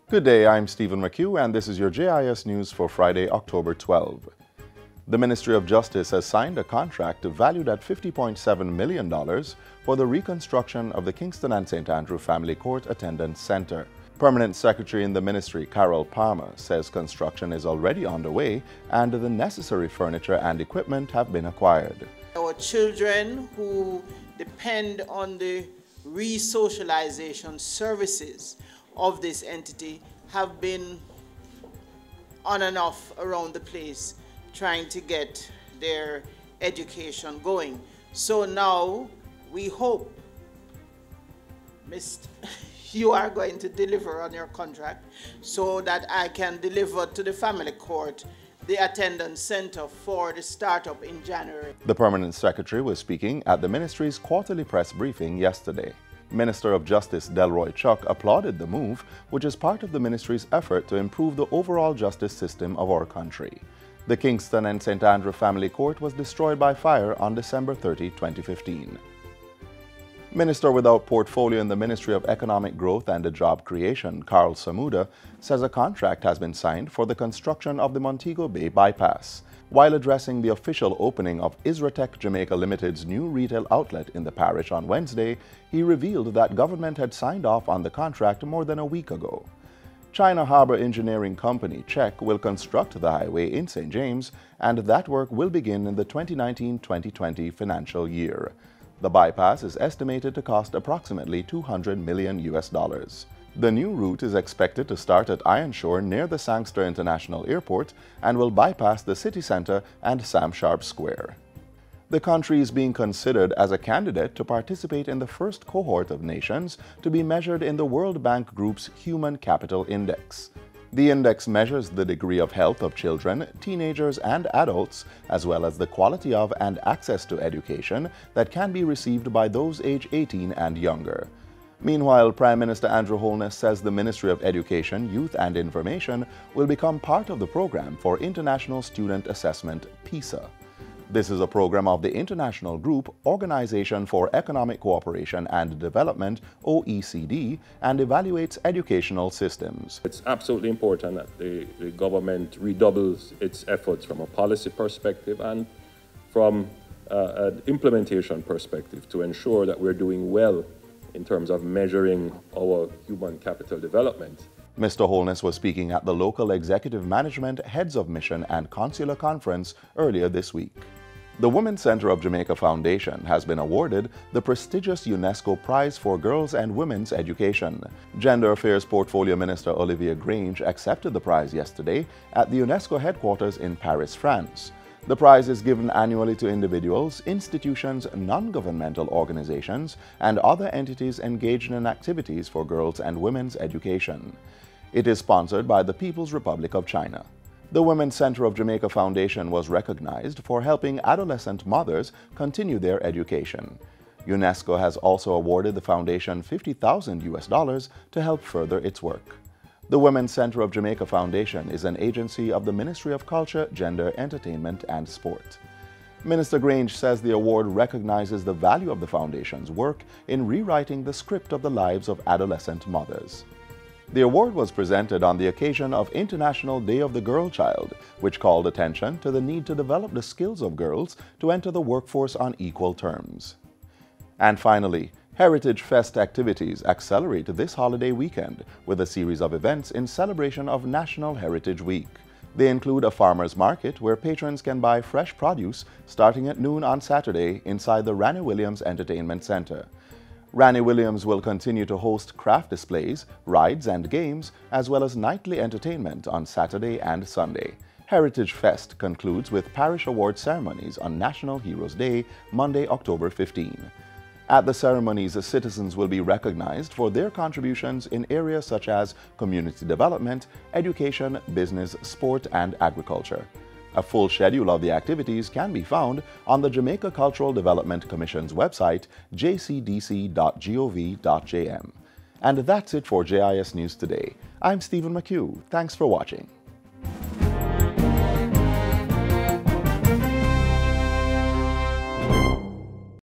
Good day, I'm Stephen McHugh, and this is your JIS news for Friday, October 12. The Ministry of Justice has signed a contract valued at $50.7 million for the reconstruction of the Kingston and St. Andrew Family Court Attendance Center. Permanent Secretary in the Ministry, Carol Palmer, says construction is already underway and the necessary furniture and equipment have been acquired. Our children who depend on the re-socialization services of this entity have been on and off around the place trying to get their education going. So now we hope, you are going to deliver on your contract so that I can deliver to the family court the attendance center for the startup in January. The Permanent Secretary was speaking at the Ministry's quarterly press briefing yesterday. Minister of Justice Delroy Chuck applauded the move, which is part of the Ministry's effort to improve the overall justice system of our country. The Kingston and St. Andrew Family Court was destroyed by fire on December 30, 2015. Minister without portfolio in the Ministry of Economic Growth and Job Creation, Carl Samuda, says a contract has been signed for the construction of the Montego Bay Bypass. While addressing the official opening of Isratec Jamaica Limited's new retail outlet in the parish on Wednesday, he revealed that government had signed off on the contract more than a week ago. China Harbour Engineering Company, CHEC, will construct the highway in St. James, and that work will begin in the 2019-2020 financial year. The bypass is estimated to cost approximately $200 million. The new route is expected to start at Ironshore near the Sangster International Airport and will bypass the city centre and Sam Sharp Square. The country is being considered as a candidate to participate in the first cohort of nations to be measured in the World Bank Group's Human Capital Index. The index measures the degree of health of children, teenagers, and adults, as well as the quality of and access to education that can be received by those age 18 and younger. Meanwhile, Prime Minister Andrew Holness says the Ministry of Education, Youth and Information will become part of the program for International Student Assessment, PISA. This is a program of the international group Organization for Economic Cooperation and Development, OECD, and evaluates educational systems. It's absolutely important that the government redoubles its efforts from a policy perspective and from an implementation perspective to ensure that we're doing well in terms of measuring our human capital development. Mr. Holness was speaking at the local Executive Management Heads of Mission and Consular Conference earlier this week. The Women's Centre of Jamaica Foundation has been awarded the prestigious UNESCO Prize for Girls and Women's Education. Gender Affairs Portfolio Minister Olivia Grange accepted the prize yesterday at the UNESCO headquarters in Paris, France. The prize is given annually to individuals, institutions, non-governmental organizations, and other entities engaged in activities for girls and women's education. It is sponsored by the People's Republic of China. The Women's Centre of Jamaica Foundation was recognized for helping adolescent mothers continue their education. UNESCO has also awarded the foundation $50,000 to help further its work. The Women's Centre of Jamaica Foundation is an agency of the Ministry of Culture, Gender, Entertainment and Sport. Minister Grange says the award recognizes the value of the foundation's work in rewriting the script of the lives of adolescent mothers. The award was presented on the occasion of International Day of the Girl Child, which called attention to the need to develop the skills of girls to enter the workforce on equal terms. And finally, Heritage Fest activities accelerate this holiday weekend with a series of events in celebration of National Heritage Week. They include a farmers market where patrons can buy fresh produce starting at noon on Saturday inside the Ranny Williams Entertainment Center. Ranny Williams will continue to host craft displays, rides and games, as well as nightly entertainment on Saturday and Sunday. Heritage Fest concludes with parish award ceremonies on National Heroes Day, Monday, October 15. At the ceremonies, the citizens will be recognized for their contributions in areas such as community development, education, business, sport, and agriculture. A full schedule of the activities can be found on the Jamaica Cultural Development Commission's website, jcdc.gov.jm. And that's it for JIS News Today. I'm Stephen McHugh. Thanks for watching.